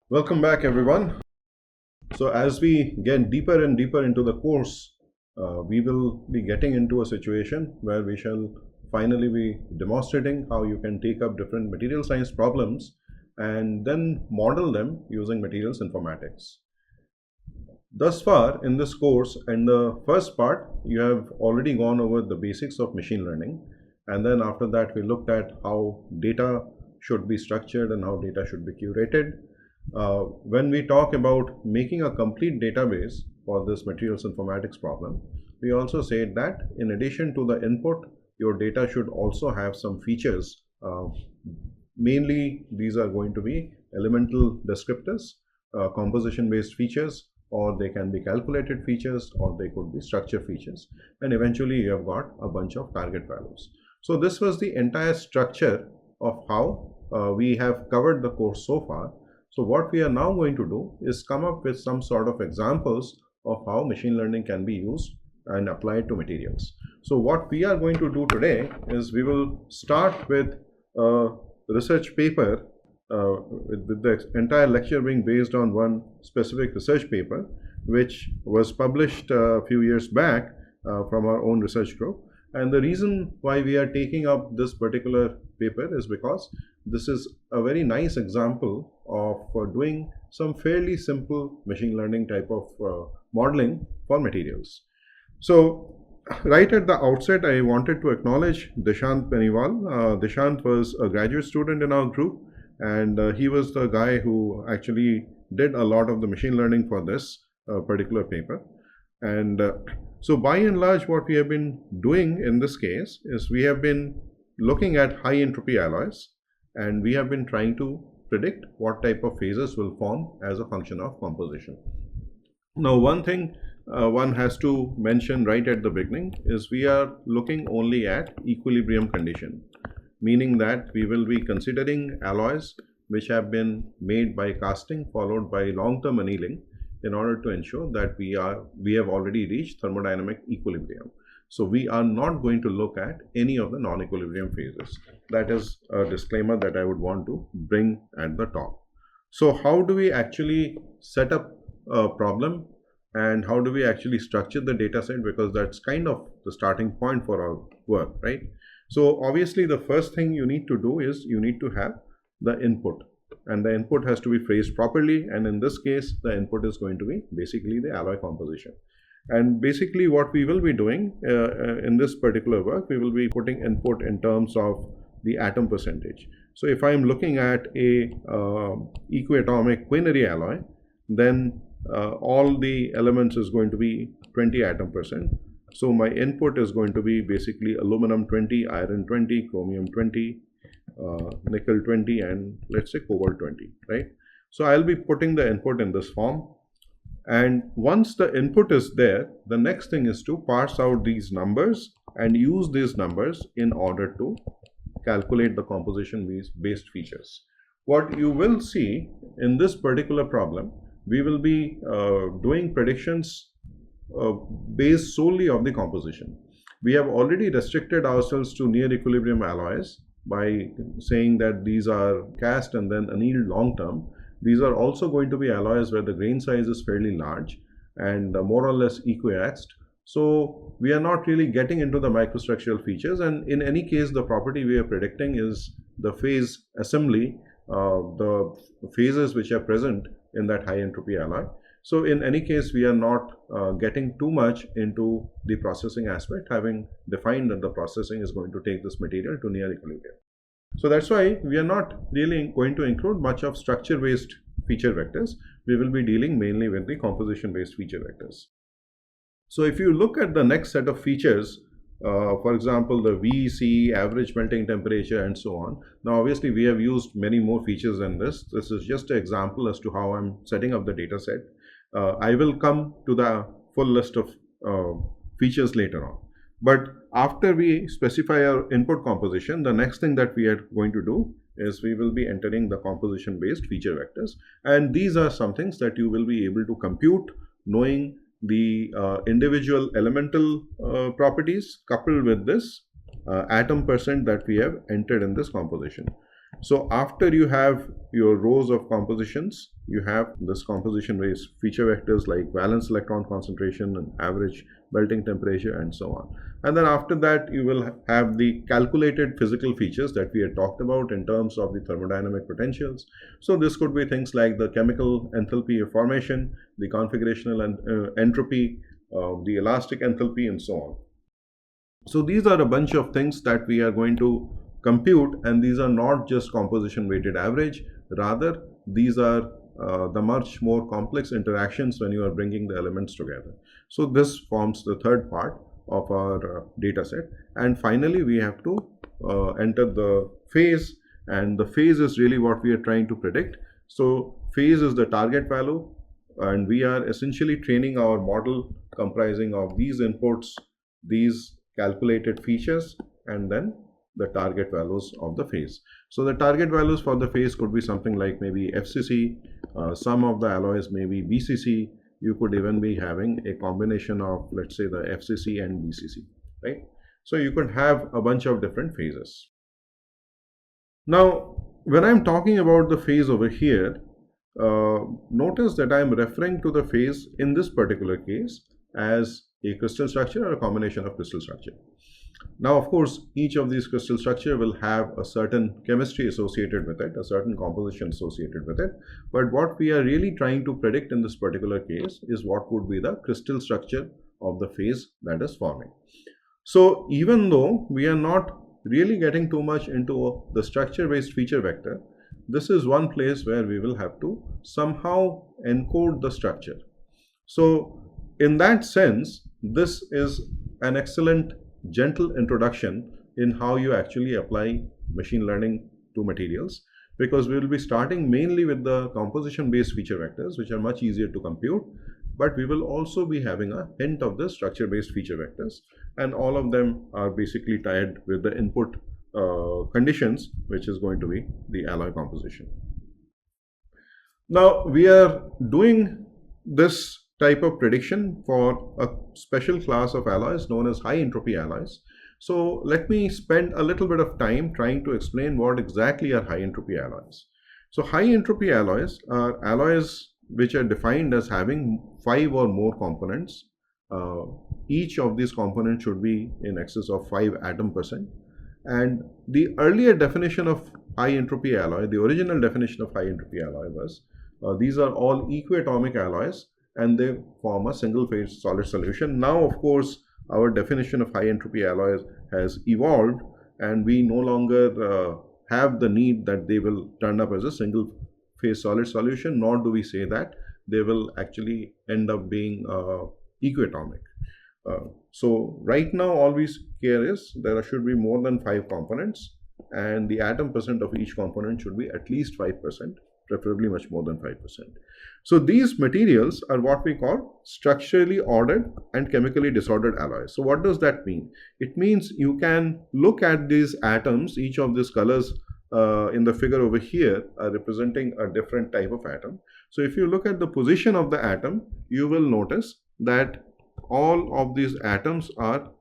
Welcome back, everyone. So as we get deeper and deeper into the course, we will be getting into a situation where we shall finally be demonstrating how you can take up different material science problems and then model them using materials informatics. Thus far in this course, in the first part, you have already gone over the basics of machine learning, and then after that we looked at how data should be structured and how data should be curated. When we talk about making a complete database for this materials informatics problem, we also said that in addition to the input, your data should also have some features. Mainly, these are going to be elemental descriptors, composition-based features, or they can be calculated features, or they could be structure features. And eventually, you have got a bunch of target values. So this was the entire structure of how we have covered the course so far. So what we are now going to do is come up with some sort of examples of how machine learning can be used and applied to materials. So what we are going to do today is we will start with a research paper, with the entire lecture being based on one specific research paper, which was published a few years back from our own research group. And the reason why we are taking up this particular paper is because this is a very nice example of doing some fairly simple machine learning type of modeling for materials. So right at the outset, I wanted to acknowledge Dishant Peniwal. Dishant was a graduate student in our group, and he was the guy who actually did a lot of the machine learning for this particular paper. And so by and large, what we have been doing in this case is we have been looking at high entropy alloys, and we have been trying to predict what type of phases will form as a function of composition. Now, one thing one has to mention right at the beginning is we are looking only at equilibrium condition, meaning that we will be considering alloys which have been made by casting followed by long-term annealing in order to ensure that we have already reached thermodynamic equilibrium. So we are not going to look at any of the non-equilibrium phases. That is a disclaimer that I would want to bring at the top. So how do we actually set up a problem, and how do we actually structure the data set, because that's kind of the starting point for our work, right? So obviously the first thing you need to do is you need to have the input, and the input has to be phrased properly, and in this case the input is going to be basically the alloy composition. And basically what we will be doing in this particular work, we will be putting input in terms of the atom percentage. So if I am looking at a equiatomic quinary alloy, then all the elements is going to be 20 atom percent. So my input is going to be basically aluminum 20, iron 20, chromium 20, nickel 20, and let's say cobalt 20, right? So I'll be putting the input in this form. And once the input is there, the next thing is to parse out these numbers and use these numbers in order to calculate the composition based features. What you will see in this particular problem, we will be doing predictions based solely on the composition. We have already restricted ourselves to near equilibrium alloys by saying that these are cast and then annealed long term. These are also going to be alloys where the grain size is fairly large and more or less equiaxed. So we are not really getting into the microstructural features, and in any case the property we are predicting is the phase assembly, the phases which are present in that high entropy alloy. So in any case, we are not getting too much into the processing aspect, having defined that the processing is going to take this material to near equilibrium. So that's why we are not really going to include much of structure-based feature vectors. We will be dealing mainly with the composition-based feature vectors. So if you look at the next set of features, for example, the VEC, average melting temperature, and so on. Now, obviously, we have used many more features than this. This is just an example as to how I'm setting up the data set. I will come to the full list of features later on. But after we specify our input composition, the next thing that we are going to do is we will be entering the composition-based feature vectors. And these are some things that you will be able to compute knowing the individual elemental properties coupled with this atom percent that we have entered in this composition. So after you have your rows of compositions, you have this composition based feature vectors like valence electron concentration and average melting temperature and so on. And then after that, you will have the calculated physical features that we had talked about in terms of the thermodynamic potentials. So this could be things like the chemical enthalpy of formation, the configurational entropy, the elastic enthalpy, and so on. So these are a bunch of things that we are going to compute, and these are not just composition weighted average, rather these are the much more complex interactions when you are bringing the elements together. So this forms the third part of our data set. And finally, we have to enter the phase, and the phase is really what we are trying to predict. So phase is the target value, and we are essentially training our model comprising of these inputs, these calculated features, and then the target values of the phase. So the target values for the phase could be something like maybe FCC, some of the alloys may be BCC. You could even be having a combination of, let's say, the FCC and BCC, right? So you could have a bunch of different phases. Now, when I'm talking about the phase over here, notice that I'm referring to the phase in this particular case as a crystal structure or a combination of crystal structure. Now, of course, each of these crystal structure will have a certain chemistry associated with it, a certain composition associated with it. But what we are really trying to predict in this particular case is what would be the crystal structure of the phase that is forming. So even though we are not really getting too much into the structure-based feature vector, this is one place where we will have to somehow encode the structure. So in that sense, this is an excellent gentle introduction in how you actually apply machine learning to materials, because we will be starting mainly with the composition based feature vectors, which are much easier to compute, but we will also be having a hint of the structure based feature vectors, and all of them are basically tied with the input conditions, which is going to be the alloy composition. Now we are doing this type of prediction for a special class of alloys known as high entropy alloys. So let me spend a little bit of time trying to explain what exactly are high entropy alloys. So high entropy alloys are alloys which are defined as having 5 or more components. Each of these components should be in excess of 5 atom percent. And the earlier definition of high entropy alloy, the original definition of high entropy alloy was these are all equiatomic alloys and they form a single phase solid solution. Now, of course, our definition of high entropy alloys has evolved, and we no longer have the need that they will turn up as a single phase solid solution, nor do we say that they will actually end up being equiatomic. So right now all we care is there should be more than 5 components, and the atom percent of each component should be at least 5%, preferably much more than 5%. So these materials are what we call structurally ordered and chemically disordered alloys. So what does that mean? It means you can look at these atoms, each of these colors in the figure over here are representing a different type of atom. So if you look at the position of the atom, you will notice that all of these atoms are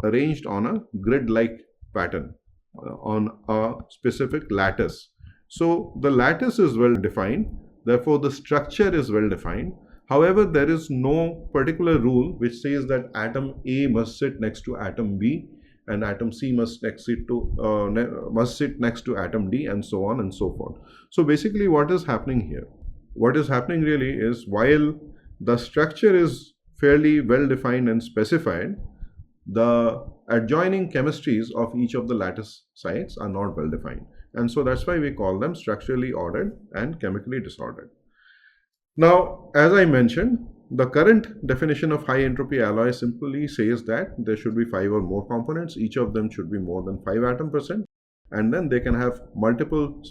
arranged on a grid-like pattern on a specific lattice. So the lattice is well defined, therefore the structure is well defined. However, there is no particular rule which says that atom A must sit next to atom B and atom C must sit next to atom D, and so on and so forth. So basically what is happening here? What is happening really is, while the structure is fairly well defined and specified, the adjoining chemistries of each of the lattice sites are not well defined. And so that's why we call them structurally ordered and chemically disordered. Now, as I mentioned, the current definition of high entropy alloy simply says that there should be 5 or more components. Each of them should be more than 5 atom percent, and then they can have multiple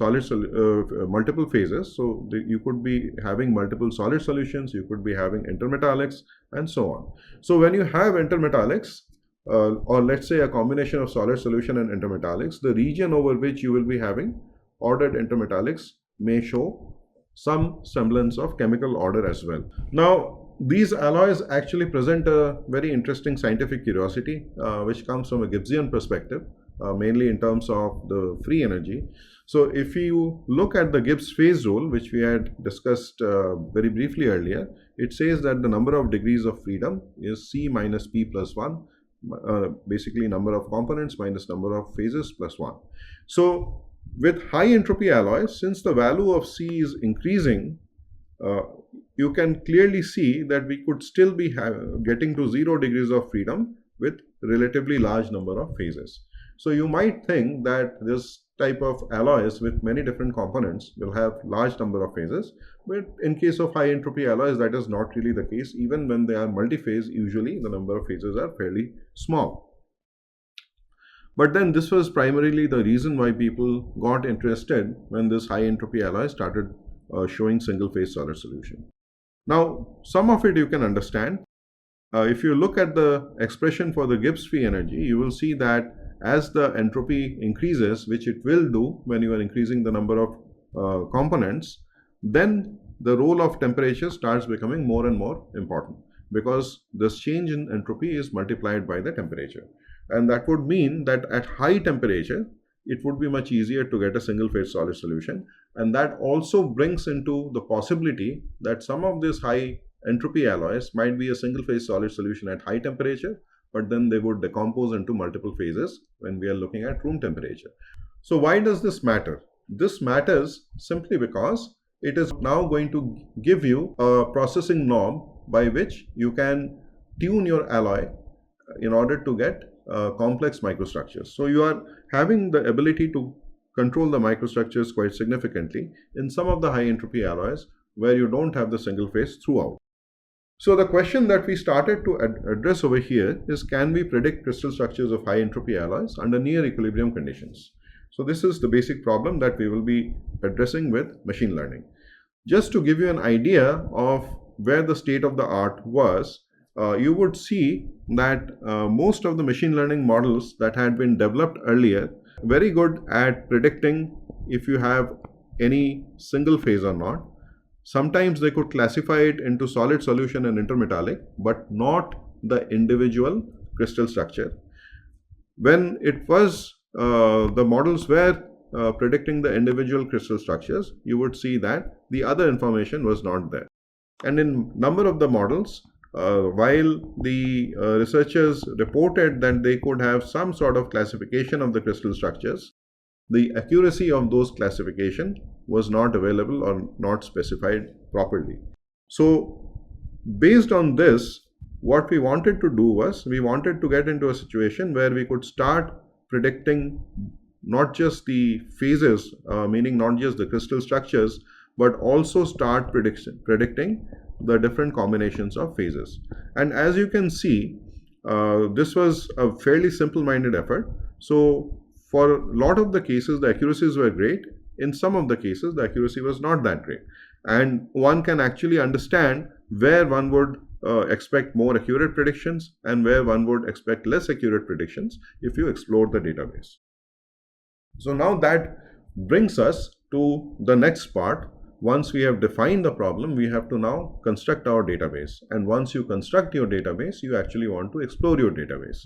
multiple phases. So you could be having multiple solid solutions, you could be having intermetallics, and so on. So when you have intermetallics, or let's say a combination of solid solution and intermetallics, the region over which you will be having ordered intermetallics may show some semblance of chemical order as well. Now, these alloys actually present a very interesting scientific curiosity, which comes from a Gibbsian perspective. mainly in terms of the free energy. So if you look at the Gibbs phase rule, which we had discussed very briefly earlier, it says that the number of degrees of freedom is C minus P plus 1, basically number of components minus number of phases plus 1. So with high entropy alloys, since the value of C is increasing, you can clearly see that we could still be getting to 0 degrees of freedom with relatively large number of phases. So you might think that this type of alloys with many different components will have large number of phases, but in case of high entropy alloys, that is not really the case. Even when they are multi-phase, usually the number of phases are fairly small. But then this was primarily the reason why people got interested when this high entropy alloy started showing single phase solid solution. Now, some of it you can understand. If you look at the expression for the Gibbs free energy, you will see that as the entropy increases, which it will do when you are increasing the number of components, then the role of temperature starts becoming more and more important, because this change in entropy is multiplied by the temperature. And that would mean that at high temperature, it would be much easier to get a single phase solid solution. And that also brings into the possibility that some of these high entropy alloys might be a single phase solid solution at high temperature, but then they would decompose into multiple phases when we are looking at room temperature. So why does this matter? This matters simply because it is now going to give you a processing norm by which you can tune your alloy in order to get complex microstructures. So you are having the ability to control the microstructures quite significantly in some of the high entropy alloys where you don't have the single phase throughout. So the question that we started to address over here is, can we predict crystal structures of high entropy alloys under near equilibrium conditions? So this is the basic problem that we will be addressing with machine learning. Just to give you an idea of where the state of the art was, you would see that most of the machine learning models that had been developed earlier very good at predicting if you have any single phase or not. Sometimes they could classify it into solid solution and intermetallic, but not the individual crystal structure. When it was the models were predicting the individual crystal structures, you would see that the other information was not there. And in number of the models, while the researchers reported that they could have some sort of classification of the crystal structures, the accuracy of those classification was not available or not specified properly. So based on this, what we wanted to do was, we wanted to get into a situation where we could start predicting not just the phases, meaning not just the crystal structures, but also start predicting the different combinations of phases. And as you can see, this was a fairly simple-minded effort. So for a lot of the cases, the accuracies were great. In some of the cases, the accuracy was not that great. And one can actually understand where one would expect more accurate predictions and where one would expect less accurate predictions if you explore the database. So now that brings us to the next part. Once we have defined the problem, we have to now construct our database. And once you construct your database, you actually want to explore your database.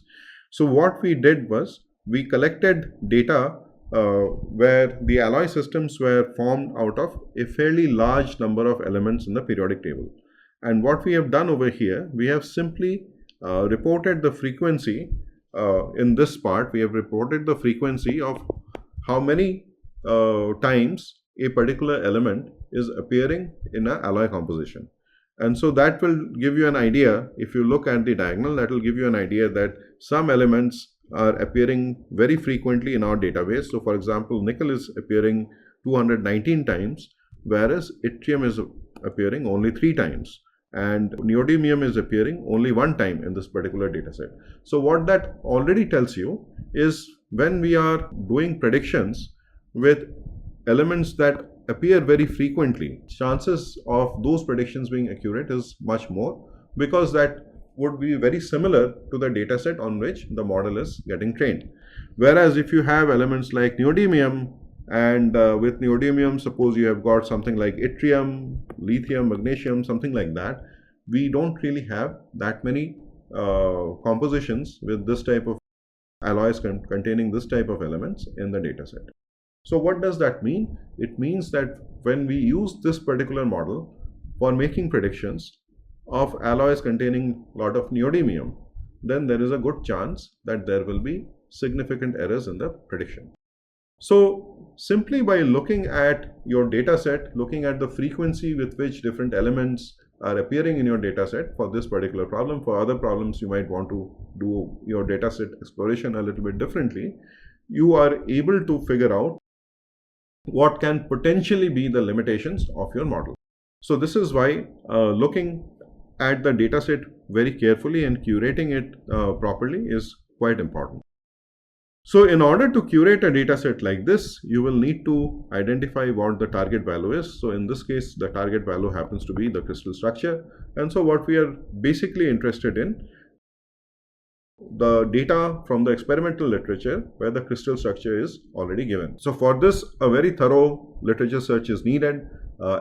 So what we did was, we collected data where the alloy systems were formed out of a fairly large number of elements in the periodic table. And what we have done over here, we have simply reported the frequency. In this part, we have reported the frequency of how many times a particular element is appearing in an alloy composition. And so that will give you an idea. If you look at the diagonal, that will give you an idea that some elements are appearing very frequently in our database. So for example, nickel is appearing 219 times, whereas yttrium is appearing only 3 times. And neodymium is appearing only 1 time in this particular data set. So what that already tells you is, when we are doing predictions with elements that appear very frequently, chances of those predictions being accurate is much more, because that would be very similar to the data set on which the model is getting trained. Whereas if you have elements like neodymium, and with neodymium, suppose you have got something like yttrium, lithium, magnesium, something like that, we don't really have that many compositions with this type of alloys containing this type of elements in the data set. So what does that mean? It means that when we use this particular model for making predictions of alloys containing a lot of neodymium, then there is a good chance that there will be significant errors in the prediction. So simply by looking at your data set, looking at the frequency with which different elements are appearing in your data set for this particular problem, for other problems you might want to do your data set exploration a little bit differently, you are able to figure out what can potentially be the limitations of your model. So this is why looking at the data set very carefully and curating it properly is quite important. So in order to curate a data set like this, you will need to identify what the target value is. So in this case, the target value happens to be the crystal structure. And so what we are basically interested in, the data from the experimental literature where the crystal structure is already given. So for this, a very thorough literature search is needed.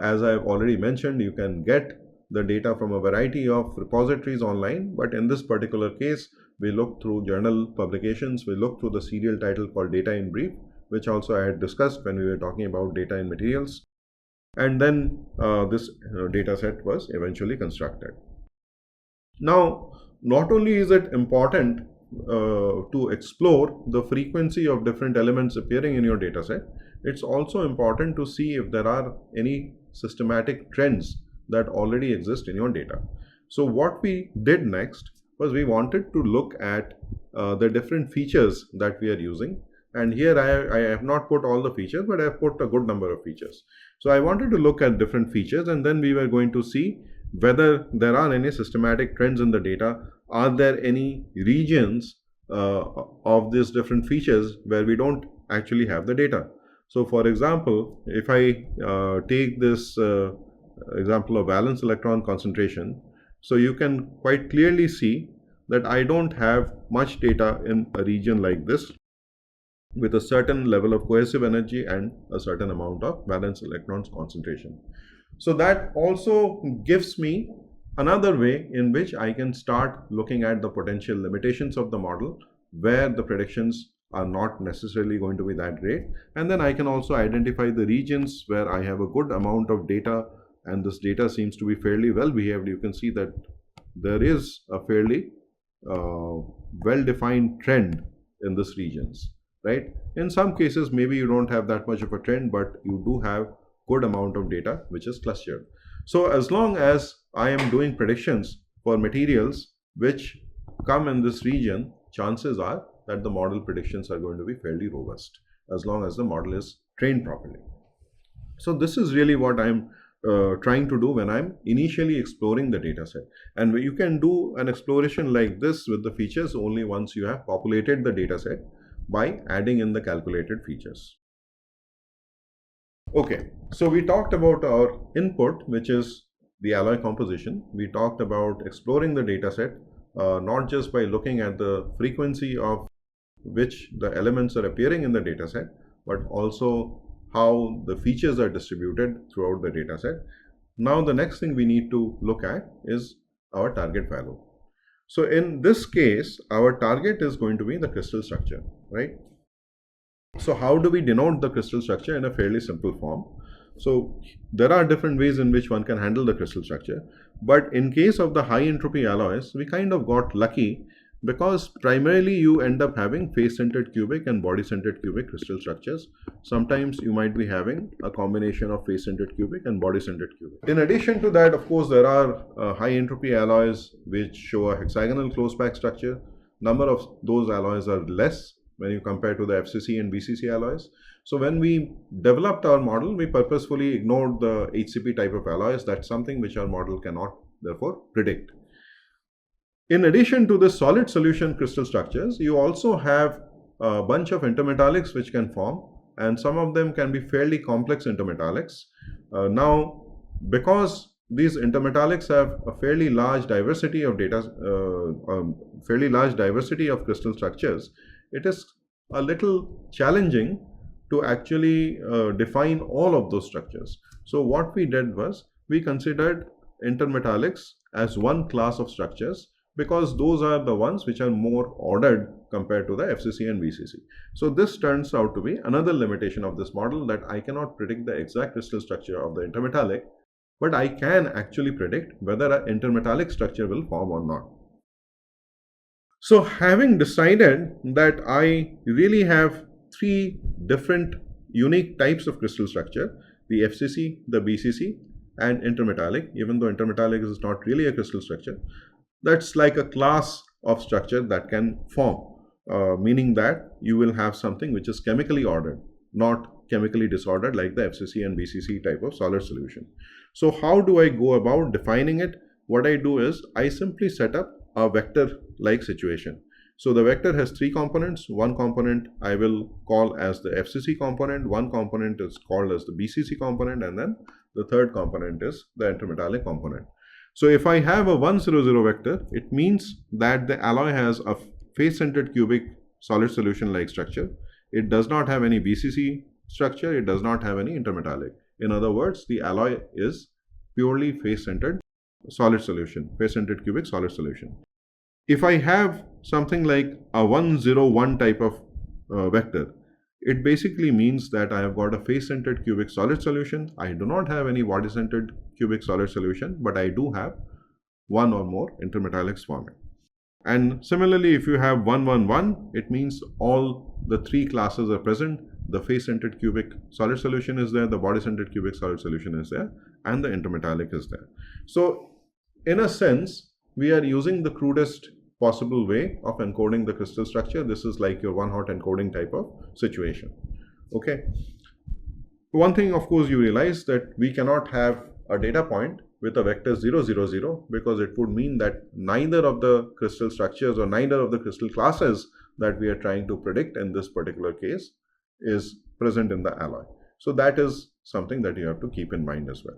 As I have already mentioned, you can get the data from a variety of repositories online, but in this particular case, we look through journal publications, we look through the serial title called Data in Brief, which also I had discussed when we were talking about data in materials. And then this data set was eventually constructed. Now, not only is it important to explore the frequency of different elements appearing in your data set, it's also important to see if there are any systematic trends that already exist in your data. So what we did next was we wanted to look at the different features that we are using. And here I have not put all the features, but I have put a good number of features. So I wanted to look at different features, and then we were going to see whether there are any systematic trends in the data. Are there any regions of these different features where we don't actually have the data? So for example, if I take this example of valence electron concentration, so you can quite clearly see that I don't have much data in a region like this with a certain level of cohesive energy and a certain amount of valence electrons concentration. So that also gives me another way in which I can start looking at the potential limitations of the model where the predictions are not necessarily going to be that great. And then I can also identify the regions where I have a good amount of data and this data seems to be fairly well behaved. You can see that there is a fairly well-defined trend in these regions, right? In some cases, maybe you don't have that much of a trend, but you do have good amount of data which is clustered. So as long as I am doing predictions for materials which come in this region, chances are that the model predictions are going to be fairly robust as long as the model is trained properly. So this is really what I'm trying to do when I'm initially exploring the data set. And you can do an exploration like this with the features only once you have populated the data set by adding in the calculated features. Okay, so we talked about our input, which is the alloy composition. We talked about exploring the data set, not just by looking at the frequency of which the elements are appearing in the data set, but also how the features are distributed throughout the data set. Now the next thing we need to look at is our target value. So in this case, our target is going to be the crystal structure, right? So how do we denote the crystal structure in a fairly simple form? So there are different ways in which one can handle the crystal structure, but in case of the high entropy alloys, we kind of got lucky because primarily you end up having face-centered cubic and body-centered cubic crystal structures. Sometimes you might be having a combination of face-centered cubic and body-centered cubic. In addition to that, of course, there are high entropy alloys which show a hexagonal close-pack structure. Number of those alloys are less when you compare to the FCC and BCC alloys. So when we developed our model, we purposefully ignored the HCP type of alloys. That's something which our model cannot therefore predict. In addition to the solid solution crystal structures, you also have a bunch of intermetallics which can form, and some of them can be fairly complex intermetallics. Now, because these intermetallics have a fairly large diversity of fairly large diversity of crystal structures, it is a little challenging to actually define all of those structures. So what we did was we considered intermetallics as one class of structures because those are the ones which are more ordered compared to the FCC and BCC. So this turns out to be another limitation of this model, that I cannot predict the exact crystal structure of the intermetallic, but I can actually predict whether an intermetallic structure will form or not. So having decided that I really have three different unique types of crystal structure, the FCC, the BCC, and intermetallic, even though intermetallic is not really a crystal structure, that's like a class of structure that can form, meaning that you will have something which is chemically ordered, not chemically disordered like the FCC and BCC type of solid solution. So how do I go about defining it? What I do is I simply set up a vector like situation. So the vector has three components. One component I will call as the FCC component, one component is called as the BCC component, and then the third component is the intermetallic component. So if I have a 1, 0, 0 vector, it means that the alloy has a face-centered cubic solid solution like structure. It does not have any BCC structure, it does not have any intermetallic. In other words, the alloy is purely face-centered solid solution, face-centered cubic solid solution. If I have something like a 1, 0, 1 type of vector, it basically means that I have got a face-centered cubic solid solution. I do not have any body-centered cubic solid solution, but I do have one or more intermetallics forming. And similarly, if you have 1, 1, 1, it means all the three classes are present. The face-centered cubic solid solution is there, the body-centered cubic solid solution is there, and the intermetallic is there. So in a sense, we are using the crudest possible way of encoding the crystal structure. This is like your one-hot encoding type of situation. Okay. One thing, of course, you realize that we cannot have a data point with a vector 0, 0, 0, because it would mean that neither of the crystal structures or neither of the crystal classes that we are trying to predict in this particular case is present in the alloy. So that is something that you have to keep in mind as well.